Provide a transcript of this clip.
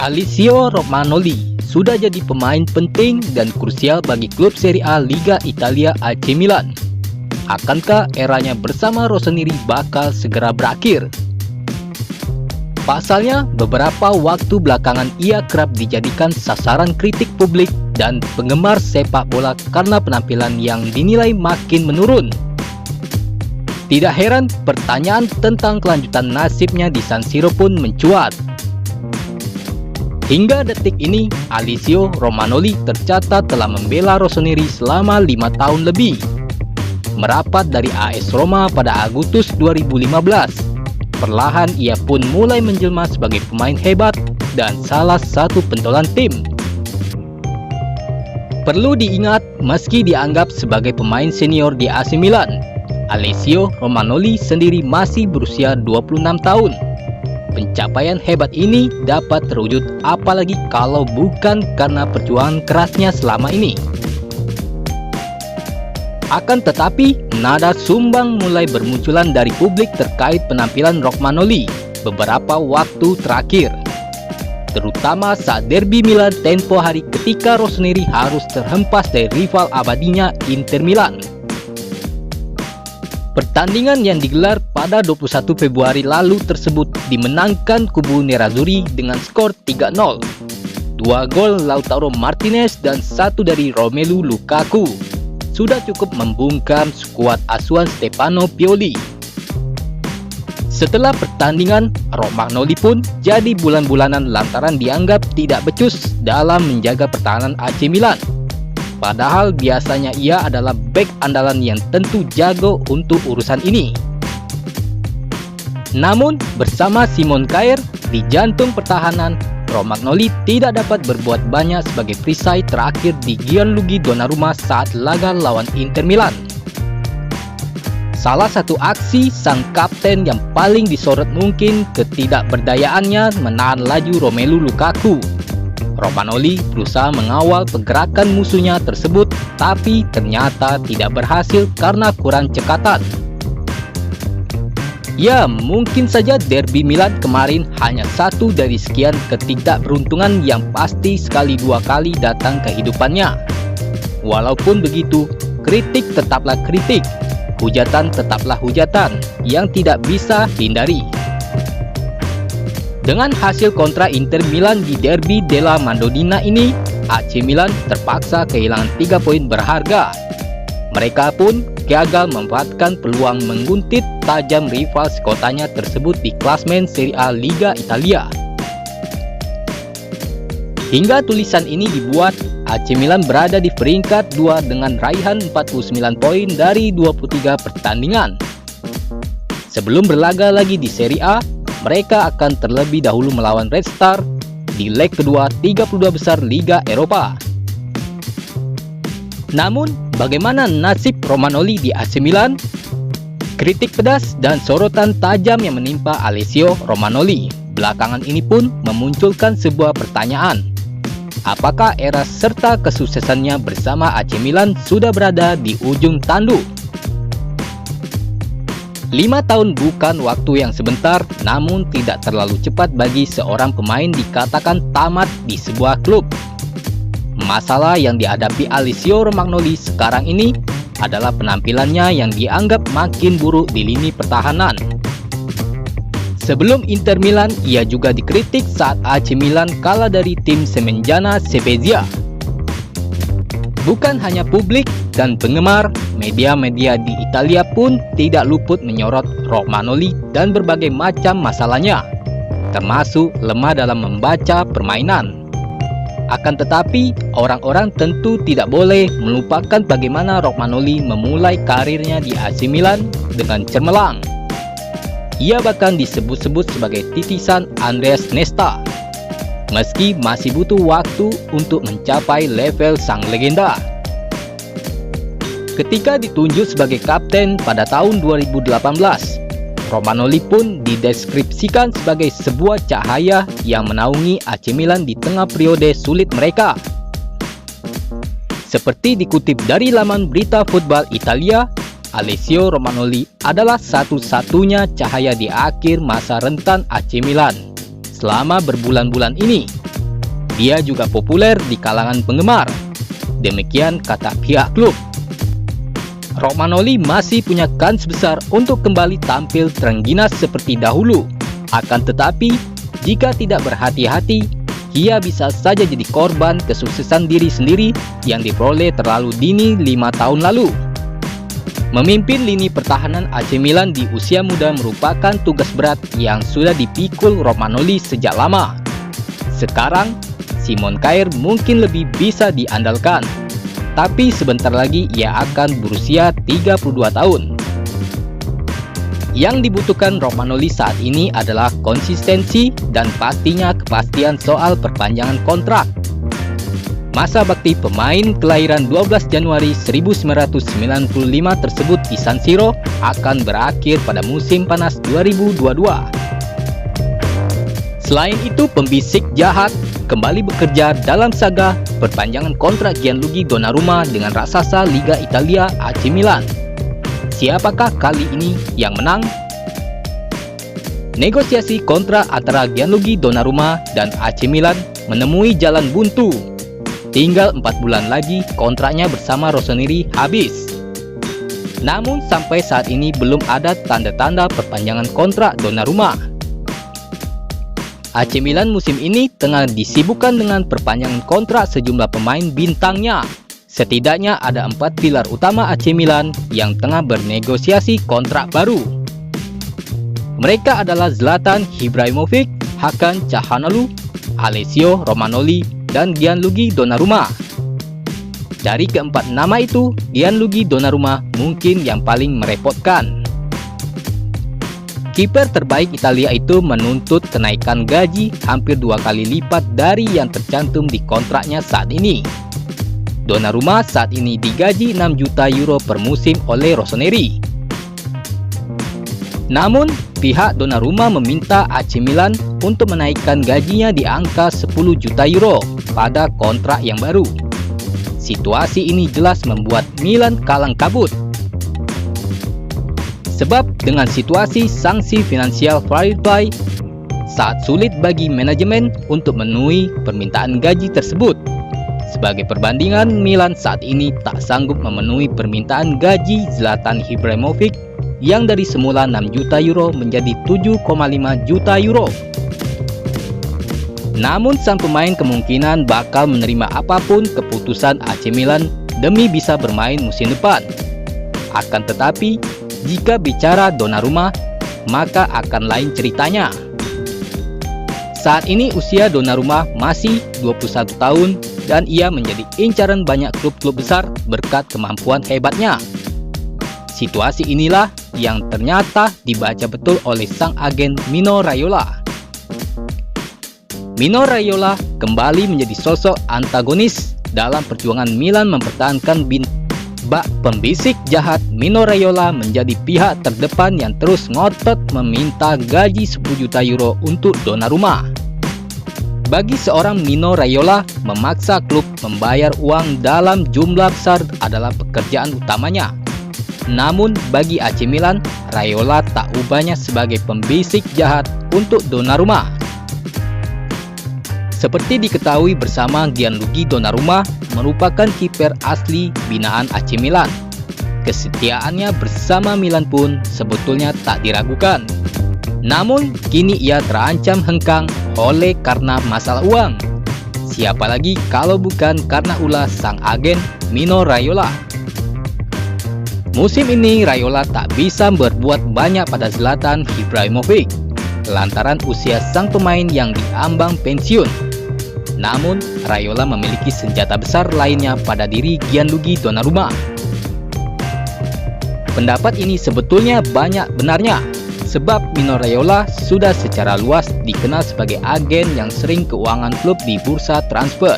Alessio Romagnoli sudah jadi pemain penting dan krusial bagi klub Serie A Liga Italia AC Milan. Akankah eranya bersama Rossoneri bakal segera berakhir? Pasalnya, beberapa waktu belakangan ia kerap dijadikan sasaran kritik publik dan penggemar sepak bola karena penampilan yang dinilai makin menurun. Tidak heran, pertanyaan tentang kelanjutan nasibnya di San Siro pun mencuat. Hingga detik ini, Alessio Romagnoli tercatat telah membela Rossoneri selama 5 tahun lebih. Merapat dari AS Roma pada Agustus 2015, perlahan ia pun mulai menjelma sebagai pemain hebat dan salah satu pentolan tim. Perlu diingat, meski dianggap sebagai pemain senior di AC Milan, Alessio Romagnoli sendiri masih berusia 26 tahun. Pencapaian hebat ini dapat terwujud apalagi kalau bukan karena perjuangan kerasnya selama ini. Akan tetapi, nada sumbang mulai bermunculan dari publik terkait penampilan Romagnoli beberapa waktu terakhir, terutama saat derby Milan tempo hari ketika Rossoneri harus terhempas dari rival abadinya Inter Milan. Pertandingan yang digelar pada 21 Februari lalu tersebut dimenangkan kubu Nerazzurri dengan skor 3-0. 2 gol Lautaro Martinez dan 1 dari Romelu Lukaku sudah cukup membungkam skuad asuhan Stefano Pioli. Setelah pertandingan, Romagnoli pun jadi bulan-bulanan lantaran dianggap tidak becus dalam menjaga pertahanan AC Milan. Padahal biasanya ia adalah bek andalan yang tentu jago untuk urusan ini. Namun, bersama Simon Kjaer di jantung pertahanan, Romagnoli tidak dapat berbuat banyak sebagai perisai terakhir di Gianluigi Donnarumma saat laga lawan Inter Milan. Salah satu aksi sang kapten yang paling disorot mungkin ketidakberdayaannya menahan laju Romelu Lukaku. Romagnoli berusaha mengawal pergerakan musuhnya tersebut, tapi ternyata tidak berhasil karena kurang cekatan. Ya, mungkin saja derby Milan kemarin hanya satu dari sekian ketidakberuntungan yang pasti sekali dua kali datang ke hidupannya. Walaupun begitu, kritik tetaplah kritik, hujatan tetaplah hujatan yang tidak bisa dihindari. Dengan hasil kontra Inter Milan di derby della Madonnina ini, AC Milan terpaksa kehilangan 3 poin berharga. Mereka pun gagal memanfaatkan peluang mengguntit tajam rival sekotanya tersebut di klasmen Serie A Liga Italia. Hingga tulisan ini dibuat, AC Milan berada di peringkat 2 dengan raihan 49 poin dari 23 pertandingan. Sebelum berlaga lagi di Serie A, mereka akan terlebih dahulu melawan Red Star di leg kedua 32 besar Liga Eropa. Namun, bagaimana nasib Romagnoli di AC Milan? Kritik pedas dan sorotan tajam yang menimpa Alessio Romagnoli belakangan ini pun memunculkan sebuah pertanyaan. Apakah era serta kesuksesannya bersama AC Milan sudah berada di ujung tanduk? 5 tahun bukan waktu yang sebentar, namun tidak terlalu cepat bagi seorang pemain dikatakan tamat di sebuah klub. Masalah yang dihadapi Alessio Romagnoli sekarang ini adalah penampilannya yang dianggap makin buruk di lini pertahanan. Sebelum Inter Milan, ia juga dikritik saat AC Milan kalah dari tim semenjana Spezia. Bukan hanya publik dan penggemar, media-media di Italia pun tidak luput menyorot Romagnoli dan berbagai macam masalahnya, termasuk lemah dalam membaca permainan. Akan tetapi, orang-orang tentu tidak boleh melupakan bagaimana Romagnoli memulai karirnya di AC Milan dengan cemerlang. Ia bahkan disebut-sebut sebagai titisan Andreas Nesta, meski masih butuh waktu untuk mencapai level sang legenda. Ketika ditunjuk sebagai kapten pada tahun 2018, Romagnoli pun dideskripsikan sebagai sebuah cahaya yang menaungi AC Milan di tengah periode sulit mereka. Seperti dikutip dari laman berita Football Italia, Alessio Romagnoli adalah satu-satunya cahaya di akhir masa rentan AC Milan selama berbulan-bulan ini. Dia juga populer di kalangan penggemar. Demikian kata pihak klub. Romagnoli masih punya kans besar untuk kembali tampil terengginas seperti dahulu. Akan tetapi, jika tidak berhati-hati, ia bisa saja jadi korban kesuksesan diri sendiri yang diperoleh terlalu dini 5 tahun lalu. Memimpin lini pertahanan AC Milan di usia muda merupakan tugas berat yang sudah dipikul Romagnoli sejak lama. Sekarang, Simon Kjaer mungkin lebih bisa diandalkan, tapi sebentar lagi ia akan berusia 32 tahun. Yang dibutuhkan Romagnoli saat ini adalah konsistensi dan pastinya kepastian soal perpanjangan kontrak. Masa bakti pemain kelahiran 12 Januari 1995 tersebut di San Siro akan berakhir pada musim panas 2022. Selain itu, pembisik jahat kembali bekerja dalam saga perpanjangan kontrak Gianluigi Donnarumma dengan raksasa Liga Italia AC Milan. Siapakah kali ini yang menang? Negosiasi kontrak antara Gianluigi Donnarumma dan AC Milan menemui jalan buntu. Tinggal 4 bulan lagi kontraknya bersama Rossoneri habis. Namun sampai saat ini belum ada tanda-tanda perpanjangan kontrak Donnarumma. AC Milan musim ini tengah disibukkan dengan perpanjangan kontrak sejumlah pemain bintangnya. Setidaknya ada 4 pilar utama AC Milan yang tengah bernegosiasi kontrak baru. Mereka adalah Zlatan Ibrahimovic, Hakan Çalhanoğlu, Alessio Romagnoli, dan Gianluigi Donnarumma. Dari keempat nama itu, Gianluigi Donnarumma mungkin yang paling merepotkan. Kiper terbaik Italia itu menuntut kenaikan gaji hampir 2 kali lipat dari yang tercantum di kontraknya saat ini. Donnarumma saat ini digaji 6 juta euro per musim oleh Rossoneri. Namun, pihak Donnarumma meminta AC Milan untuk menaikkan gajinya di angka 10 juta euro pada kontrak yang baru. Situasi ini jelas membuat Milan kalang kabut. Sebab dengan situasi sanksi finansial fair play, saat sulit bagi manajemen untuk memenuhi permintaan gaji tersebut. Sebagai perbandingan, Milan saat ini tak sanggup memenuhi permintaan gaji Zlatan Ibrahimovic yang dari semula 6 juta euro menjadi 7,5 juta euro. Namun sang pemain kemungkinan bakal menerima apapun keputusan AC Milan demi bisa bermain musim depan. Akan tetapi, jika bicara Donnarumma, maka akan lain ceritanya. Saat ini usia Donnarumma masih 21 tahun dan ia menjadi incaran banyak klub-klub besar berkat kemampuan hebatnya. Situasi inilah yang ternyata dibaca betul oleh sang agen Mino Raiola. Mino Raiola kembali menjadi sosok antagonis dalam perjuangan Milan mempertahankan bak pembisik jahat. Mino Raiola menjadi pihak terdepan yang terus ngotot meminta gaji 10 juta euro untuk Donnarumma. Bagi seorang Mino Raiola, memaksa klub membayar uang dalam jumlah besar adalah pekerjaan utamanya. Namun bagi AC Milan, Raiola tak ubahnya sebagai pembisik jahat untuk Donnarumma. Seperti diketahui bersama, Gianluigi Donnarumma merupakan kiper asli binaan AC Milan. Kesetiaannya bersama Milan pun sebetulnya tak diragukan. Namun kini ia terancam hengkang oleh karena masalah uang. Siapa lagi kalau bukan karena ulah sang agen Mino Raiola. Musim ini Raiola tak bisa berbuat banyak pada Zlatan Ibrahimovic lantaran usia sang pemain yang diambang pensiun. Namun, Raiola memiliki senjata besar lainnya pada diri Gianluigi Donnarumma. Pendapat ini sebetulnya banyak benarnya, sebab Mino Raiola sudah secara luas dikenal sebagai agen yang sering keuangan klub di bursa transfer.